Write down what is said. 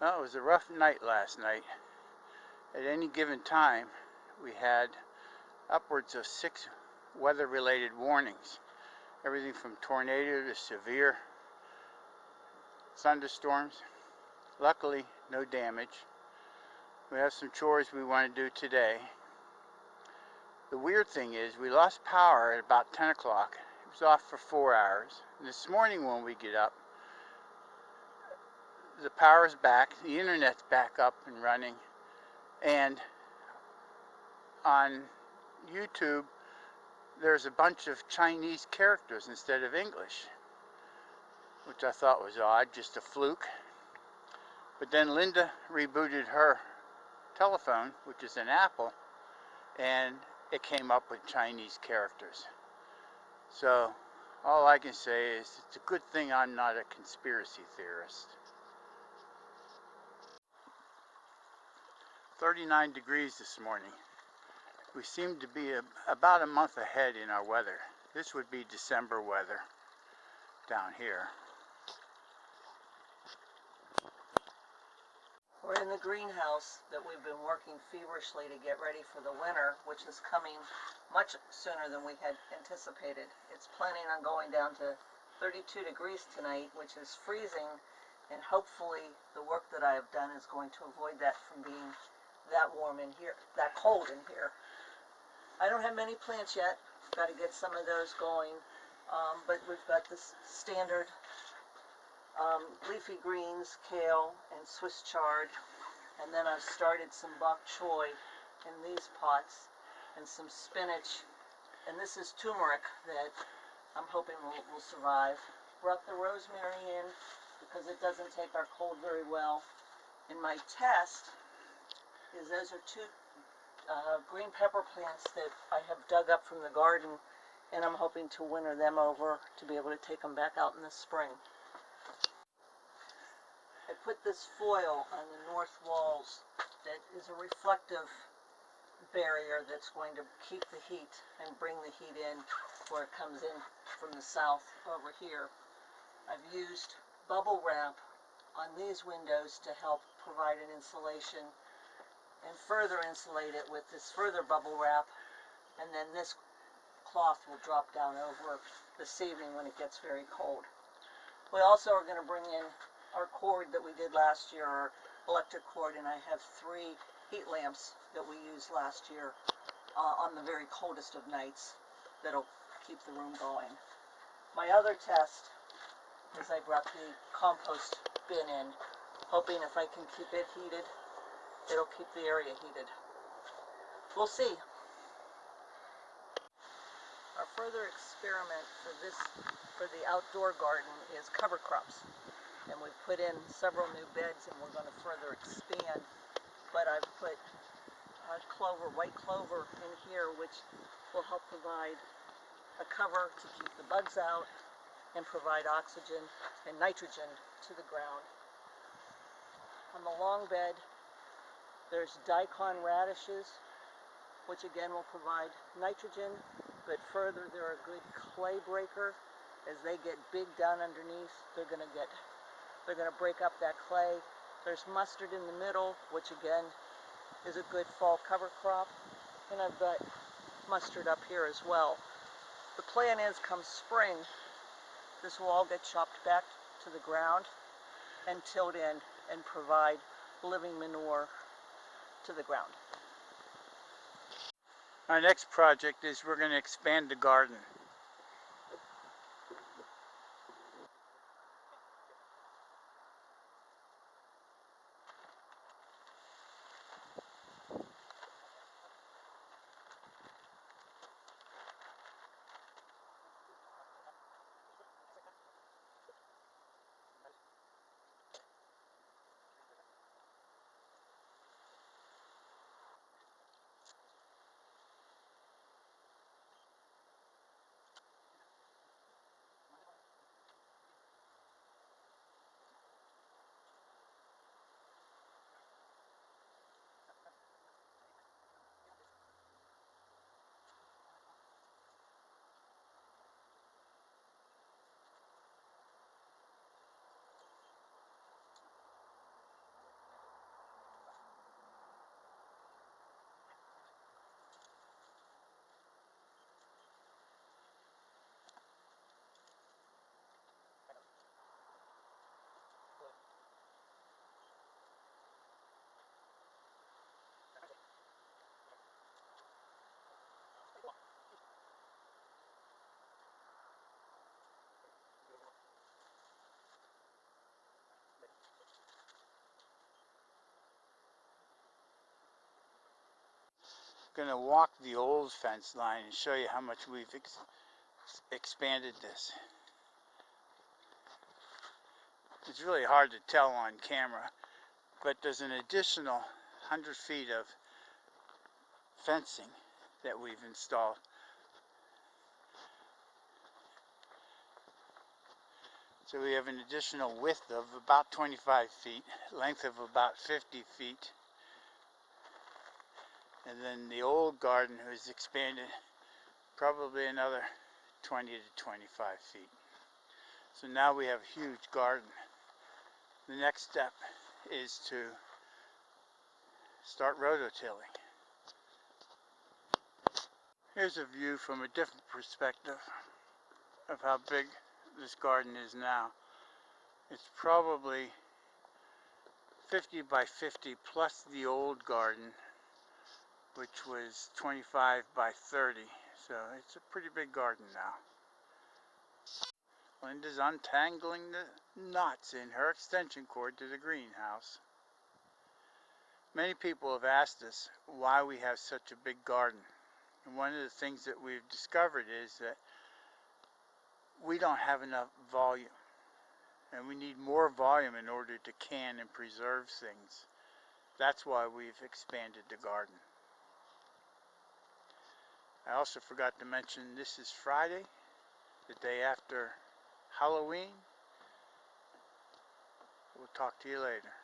Well, it was a rough night last night. At any given time, we had upwards of 6 weather-related warnings. Everything from tornado to severe thunderstorms. Luckily, no damage. We have some chores we want to do today. The weird thing is we lost power at about 10 o'clock. It was off for 4 hours. And this morning when we get up, the power's back, the internet's back up and running, and on YouTube there's a bunch of Chinese characters instead of English, which I thought was odd, just a fluke. But then Linda rebooted her telephone, which is an Apple, and it came up with Chinese characters. So all I can say is it's a good thing I'm not a conspiracy theorist. 39 degrees this morning. We seem to be about a month ahead in our weather. This would be December weather down here. We're in the greenhouse that we've been working feverishly to get ready for the winter, which is coming much sooner than we had anticipated. It's planning on going down to 32 degrees tonight, which is freezing, and hopefully the work that I have done is going to avoid that from being that warm in here, that cold in here. I don't have many plants yet. Got to get some of those going, but we've got this standard leafy greens, kale, and Swiss chard, and then I've started some bok choy in these pots, and some spinach, and this is turmeric that I'm hoping will survive. Brought the rosemary in because it doesn't take our cold very well. And my test is those are 2 green pepper plants that I have dug up from the garden, and I'm hoping to winter them over to be able to take them back out in the spring. I put this foil on the north walls that is a reflective barrier that's going to keep the heat and bring the heat in where it comes in from the south over here. I've used bubble wrap on these windows to help provide an insulation, and further insulate it with this further bubble wrap, and then this cloth will drop down over this evening when it gets very cold. We also are going to bring in our cord that we did last year, our electric cord, and I have 3 heat lamps that we used last year on the very coldest of nights that'll keep the room going. My other test is I brought the compost bin in, hoping if I can keep it heated, it'll keep the area heated. We'll see. Our further experiment for the outdoor garden is cover crops. And we've put in several new beds, and we're going to further expand. But I've put clover, white clover in here, which will help provide a cover to keep the bugs out and provide oxygen and nitrogen to the ground. On the long bed, there's daikon radishes, which again will provide nitrogen, but further they're a good clay breaker. As they get big down underneath, they're going to break up that clay. There's mustard in the middle, which again is a good fall cover crop, and I've got mustard up here as well. The plan is, come spring, this will all get chopped back to the ground and tilled in and provide living manure to the ground. Our next project is we're going to expand the garden. going to walk the old fence line and show you how much we've expanded this. It's really hard to tell on camera, but there's an additional 100 feet of fencing that we've installed. So we have an additional width of about 25 feet, length of about 50 feet, and then the old garden was expanded probably another 20 to 25 feet. So now we have a huge garden. The next step is to start rototilling. Here's a view from a different perspective of how big this garden is now. It's probably 50 by 50 plus the old garden, which was 25 by 30. So it's a pretty big garden now. Linda's untangling the knots in her extension cord to the greenhouse. Many people have asked us why we have such a big garden. And one of the things that we've discovered is that we don't have enough volume. And we need more volume in order to can and preserve things. That's why we've expanded the garden. I also forgot to mention this is Friday, the day after Halloween. We'll talk to you later.